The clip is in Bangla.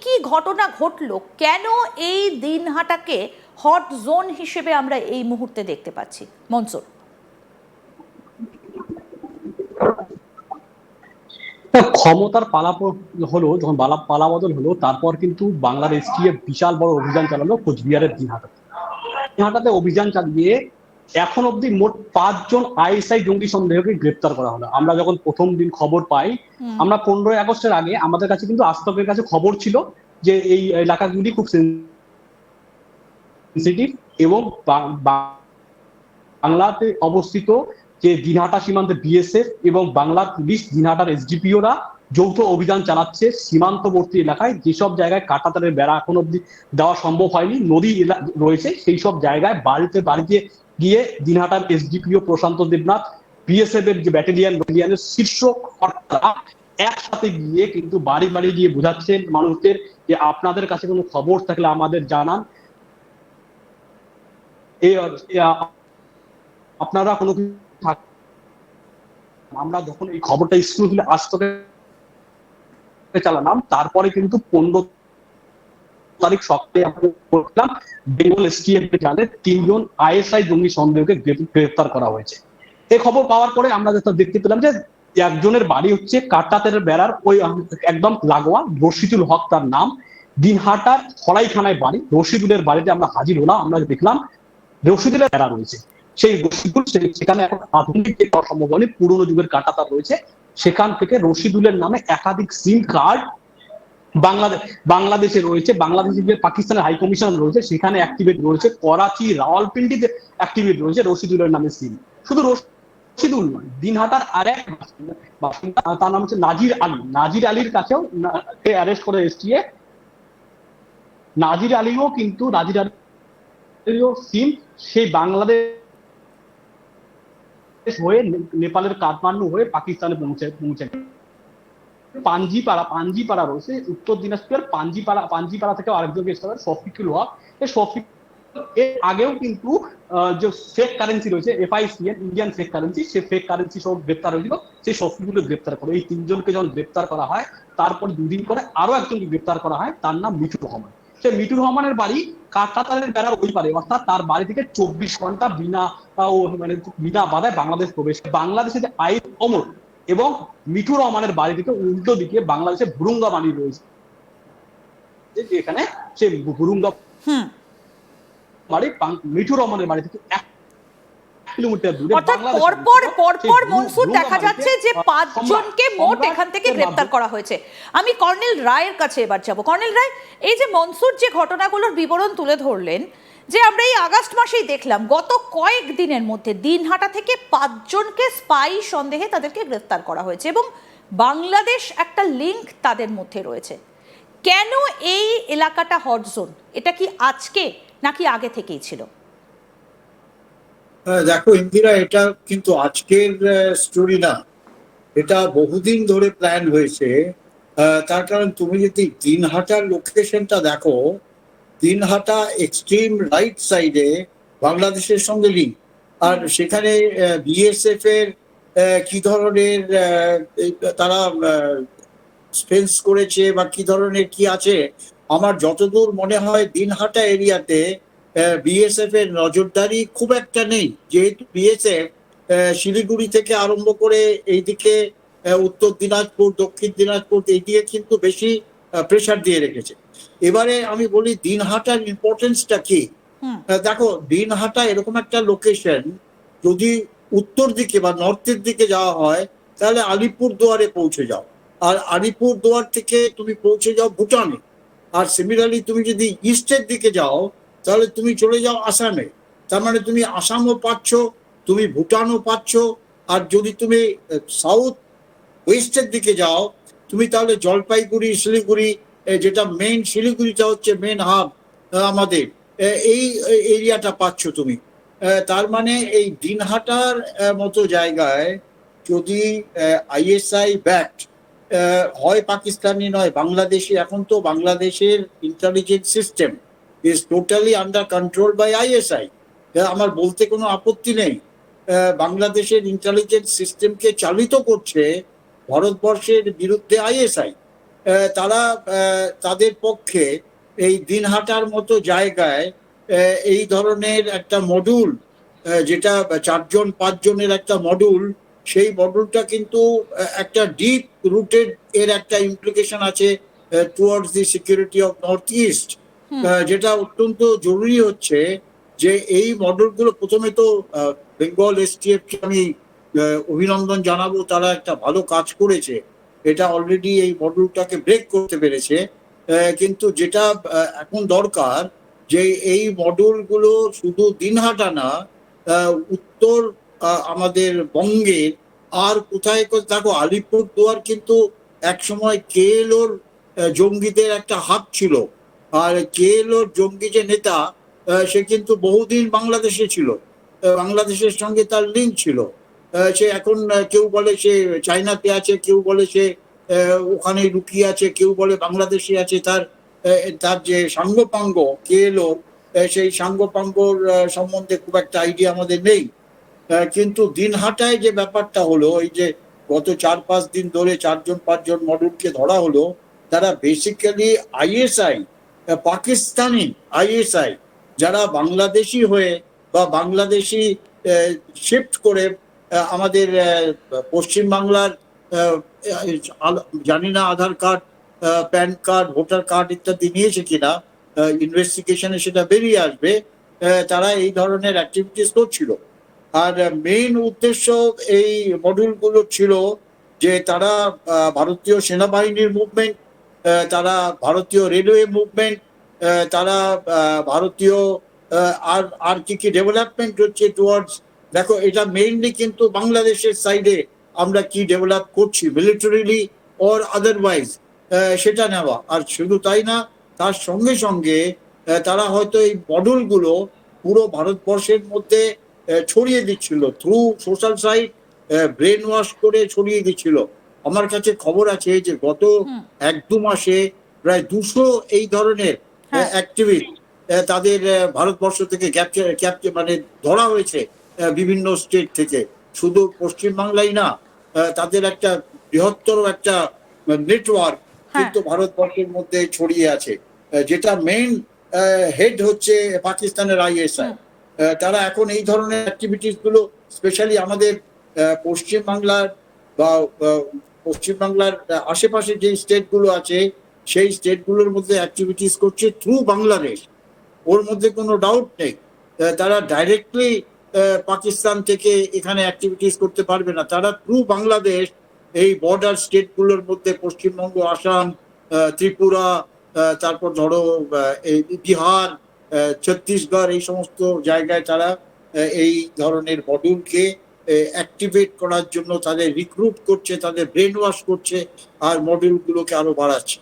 কি ঘটনা ঘটলো, কেন এই দিনহাটাকে হট জোন হিসেবে আমরা এই মুহূর্তে দেখতে পাচ্ছি? মনসুর। ক্ষমতার হলো যখন পালাবদল হলো, তারপর কিন্তু বাংলার এসটিএফ বিশাল বড় অভিযান চালালো কোচবিহারের দিনহাটাতে। দিনহাটাতে অভিযান চালিয়ে এখন অব্দি মোট 5 জন আইএসআই জঙ্গি সন্দেহকে গ্রেপ্তার করা হলো। আমরা যখন প্রথম দিন খবর পাই, আমরা 15ই আগস্টের আগে আমাদের কাছে কিন্তু আজতকের কাছে খবর ছিল যে এই এলাকাগুলি খুব সেন্সিটিভ এবং বাংলাতে অবস্থিত যে দিনহাটা সীমান্তে বিএসএফ এবং বাংলার পুলিশ, দিনহাটার এসডিপিওরা যৌথ অভিযান চালাচ্ছে সীমান্তবর্তী এলাকায়। যেসব জায়গায় কাঁটাতারের বেড়া এখন অব্দি দেওয়া সম্ভব হয়নি, নদী রয়েছে, সেই সব জায়গায় বাড়িতে বাড়িতে গিয়ে দিনহাটার এসডিপিও প্রশান্ত দেবনাথ, বিএসএফ এর যে ব্যাটালিয়ানের শীর্ষ কর্তারা একসাথে গিয়ে কিন্তু বাড়ি বাড়ি গিয়ে বোঝাচ্ছেন মানুষদের যে আপনাদের কাছে কোনো খবর থাকলে আমাদের জানান, আপনারা কোনো কিছু। আমরা যখন এই খবরটা স্কুলে আজতকে চালালাম, তারপরে কিন্তু 15 তারিখ সপ্তাহে আমরা করলাম বেঙ্গল এসটিএফ জালে 3 জন আইএসআই জঙ্গি সন্দেহকে গ্রেফতার করা হয়েছে। এই খবর পাওয়ার পরে আমরা যেটা দেখতে পেলাম যে একজনের বাড়ি হচ্ছে কাঁটাতারের বেড়ার ওই একদম লাগোয়া, রশিদুল হক তার নাম, দিনহাটার খড়াইখানায় বাড়ি। রশিদুলের বাড়িতে আমরা হাজির হলাম, আমরা দেখলাম রশিদুলের বেড়া রয়েছে। সেই রশিদুল সেখানে এখন আধুনিক সম্ভব হয়নি, পুরোনো যুগের কাঁটাতার রয়েছে। সেখান থেকে রশিদুলের নামে একাধিক সিম কার্ড বাংলাদেশে রয়েছে, বাংলাদেশে যে পাকিস্তানের হাই কমিশন রয়েছে সেখানে অ্যাক্টিভেট রয়েছে, করাচি রাওয়ালপিন্ডিতে অ্যাক্টিভেট রয়েছে রশিদুলের নামে সিম। শুধু রশিদুল নয়, দিনহাটার আরেক বাসিন্দা, তার নাম হচ্ছে নাজির আলী। নাজির আলীর কাছেও অ্যারেস্ট করে এসটিএ। নাজির আলীও সিম সেই বাংলাদেশ হয়ে নেপালের কাঠমান্ডু হয়ে পাকিস্তানে পৌঁছে। পাঞ্জিপাড়া রয়েছে উত্তর দিনাজপুরের পাঞ্জিপাড়া থেকে আরেকজনকে শফিকুল হক। এর আগেও কিন্তু যে ফেক কারেন্সি রয়েছে এফআইসিএন, ইন্ডিয়ান ফেক কারেন্সি, সেই ফেক কারেন্সি সব গ্রেপ্তার হয়েছিল। সেই শফিকুলকে গ্রেপ্তার করে এই 3জনকে যখন গ্রেপ্তার করা হয়, তারপর 2 দিন পরে আরো একজনকে গ্রেপ্তার করা হয়, তার নাম মিঠুর রহমান। সেই মিঠুর রহমানের বাড়ি কাঁটাতারের বেড়ার ওই পারে, অর্থাৎ তার বাড়ি থেকে 24 ঘন্টা বিনা বাধায় বাংলাদেশ প্রবেশ। বাংলাদেশে যে আইন অমর এবং মিঠুর রহমানের বাড়ি থেকে উল্টো দিকে বাংলাদেশের ভুরুঙ্গা বাণী রয়েছে, যেখানে সে ভুরুঙ্গা বাড়ি মিঠুর রহমানের বাড়ি থেকে 1 কিলোমিটার দূরে। অর্থাৎ পরপর মনসুর দেখা যাচ্ছে যে 5 জনকে মোট এখান থেকে গ্রেপ্তার করা হয়েছে। আমি কর্নেল রায়ের কাছে এবার যাব। কর্নেল রায়, এই যে মনসুর যে ঘটনাগুলোর বিবরণ তুলে ধরলেন, যে আমরা এই আগস্ট মাসেই দেখলাম গত কয়েক দিনের মধ্যে দিনহাটা থেকে 5 জনকে স্পাই সন্দেহে তাদেরকে গ্রেফতার করা হয়েছে এবং বাংলাদেশ একটা লিঙ্ক তাদের মধ্যে রয়েছে। কেন এই এলাকাটা হট জোন? এটা কি আজকে নাকি আগে থেকেই ছিল? দেখো ইন্দিরা, এটা কিন্তু আজকের স্টোরি না, এটা বহুদিন ধরে প্ল্যান হয়েছে। তার কারণ তুমি যদি দিনহাটার লোকেশনটা দেখো, দিনহাটা এক্সট্রিম রাইট সাইডে বাংলাদেশের সঙ্গে লিঙ্ক। আর সেখানে বিএসএফ এর কি ধরনের তারা স্পেন্স করেছে বা কি ধরনের কি আছে, আমার যতদূর মনে হয় দিনহাটা এরিয়াতে বিএসএফ এর নজরদারি খুব একটা নেই, যেহেতু বিএসএফ শিলিগুড়ি থেকে আরম্ভ করে এইদিকে উত্তর দিনাজপুর, দক্ষিণ দিনাজপুর এইদিকে কিন্তু বেশি প্রেসার দিয়ে রেখেছে। এবারে আমি বলি দিনহাটার ইম্পর্টেন্সটা কি। দেখো, দিনহাটা এরকম একটা লোকেশন, যদি উত্তর দিকে বা নর্থের দিকে যাওয়া হয় তাহলে আলিপুরদুয়ারে পৌঁছে যাও, আর আলিপুরদুয়ার থেকে তুমি পৌঁছে যাও ভুটানে। আর সিমিলারলি তুমি যদি ইস্টের দিকে যাও তাহলে তুমি চলে যাও আসামে। তার মানে তুমি আসামও পাচ্ছ, তুমি ভুটানও পাচ্ছ। আর যদি তুমি সাউথ ওয়েস্টের দিকে যাও, তুমি তাহলে জলপাইগুড়ি, শিলিগুড়ি, যেটা মেইন শিলিগুড়িটা হচ্ছে মেন হাব আমাদের, এই এরিয়াটা পাচ্ছ তুমি। তার মানে এই দিনহাটার মতো জায়গায় যদি আইএসআই ব্যাক্ট হয়, পাকিস্তানি নয় বাংলাদেশি, এখন তো বাংলাদেশের intelligence system is totally under control by ISI. আমার বলতে কোনো আপত্তি নেই, বাংলাদেশের ইন্টেলিজেন্স সিস্টেমকে চালিত করছে ভারতবর্ষের বিরুদ্ধে আইএসআই। তারা তাদের পক্ষে এই দিনহাটার মতো জায়গায় এই ধরনের একটা মডুল, যেটা 4 জন 5 জনের একটা মডুল, সেই মডুলটা কিন্তু একটা ডিপ রুটেড এর একটা ইমপ্লিকেশন আছে towards the security of north east, যেটা অত্যন্ত জরুরি হচ্ছে যে এই মডেলগুলো প্রথমে তো বেঙ্গল এসটিএফ কে আমি অভিনন্দন জানাবো, তারা একটা ভালো কাজ করেছে, এটা অলরেডি এই মডেলটাকে ব্রেক করতে পেরেছে। কিন্তু যেটা এখন দরকার যে এই মডেলগুলো শুধু দিনহাটা না, উত্তর আমাদের বঙ্গের আর কোথায় দেখো, আলিপুরদুয়ার কিন্তু একসময় কেএলওর জঙ্গিদের একটা হাব ছিল, আর কেএলওর জঙ্গি যে নেতা সে কিন্তু বহুদিন বাংলাদেশে ছিল, বাংলাদেশের সঙ্গে তার লিঙ্ক ছিল। সে এখন কেউ বলে সে চায়নাতে আছে, কেউ বলে সে ওখানে লুকিয়ে আছে, কেউ বলে বাংলাদেশে আছে। তার তার যে সাঙ্গপাঙ্গ কেএলও, সেই সাঙ্গপাঙ্গর সম্বন্ধে খুব একটা আইডিয়া আমাদের নেই। কিন্তু দিনহাটায় যে ব্যাপারটা হলো, এই যে গত 4-5 দিন ধরে 4 জন 5 জন মডেলকে ধরা হলো, তারা বেসিক্যালি আইএসআই, পাকিস্তানি আইএসআই, যারা বাংলাদেশি হয়ে বা বাংলাদেশি শিফট করে আমাদের পশ্চিমবাংলার জানি না Aadhaar card, PAN card, voter card ইত্যাদি নিয়েছে কিনা, ইনভেস্টিগেশনে সেটা বেরিয়ে আসবে। তারা এই ধরনের অ্যাক্টিভিটিস করছিল। আর মেইন উদ্দেশ্য এই মডিউলগুলো ছিল যে তারা ভারতীয় সেনাবাহিনীর মুভমেন্ট, তারা ভারতীয় রেলওয়ে মুভমেন্ট, তারা ভারতীয় আর আর কি কি ডেভেলপমেন্ট হচ্ছে টুয়ার্ডস, দেখো এটা মেইনলি কিন্তু বাংলাদেশের সাইডে আমরা কি ডেভেলপ করছি মিলিটারিলি অর আদারওয়াইজ, সেটা নেওয়া। আর শুধু তাই না, তার সঙ্গে সঙ্গে তারা হয়তো এই মডেলগুলো পুরো ভারতবর্ষের মধ্যে ছড়িয়ে দিচ্ছিল through social site, brain wash করে ছড়িয়ে দিচ্ছিল। আমার কাছে খবর আছে যে গত 1-2 মাসে প্রায় 200 এই ধরনের অ্যাক্টিভিস্ট তাদের ভারতবর্ষ থেকে ক্যাপচার মানে ধরা হয়েছে বিভিন্ন স্টেট থেকে, শুধু পশ্চিমবাংলায় না, তাদের একটা বৃহত্তর একটা নেটওয়ার্ক কিন্তু ভারতবর্ষের মধ্যে ছড়িয়ে আছে, যেটা মেইন হেড হচ্ছে পাকিস্তানের আইএসআই। তারা এখন এই ধরনের অ্যাক্টিভিটিস গুলো স্পেশালি আমাদের পশ্চিমবাংলার বা পশ্চিমবাংলার আশেপাশে যে স্টেটগুলো আছে সেই স্টেটগুলোর মধ্যে অ্যাক্টিভিটিস করছে থ্রু বাংলাদেশ, ওর মধ্যে কোনো ডাউট নেই। তারা ডাইরেক্টলি পাকিস্তান থেকে এখানে অ্যাক্টিভিটিস করতে পারবে না, তারা থ্রু বাংলাদেশ এই বর্ডার স্টেটগুলোর মধ্যে পশ্চিমবঙ্গ, আসাম, ত্রিপুরা, তারপর ধরো বিহার, ছত্তিশগড়, এই সমস্ত জায়গায় তারা এই ধরনের মডিউলকে অ্যাক্টিভেট করার জন্য তাদের রিক্রুট করছে, তাদের ব্রেন ওয়াশ করছে, আর মডিউলগুলোকে আরো বাড়াচ্ছে।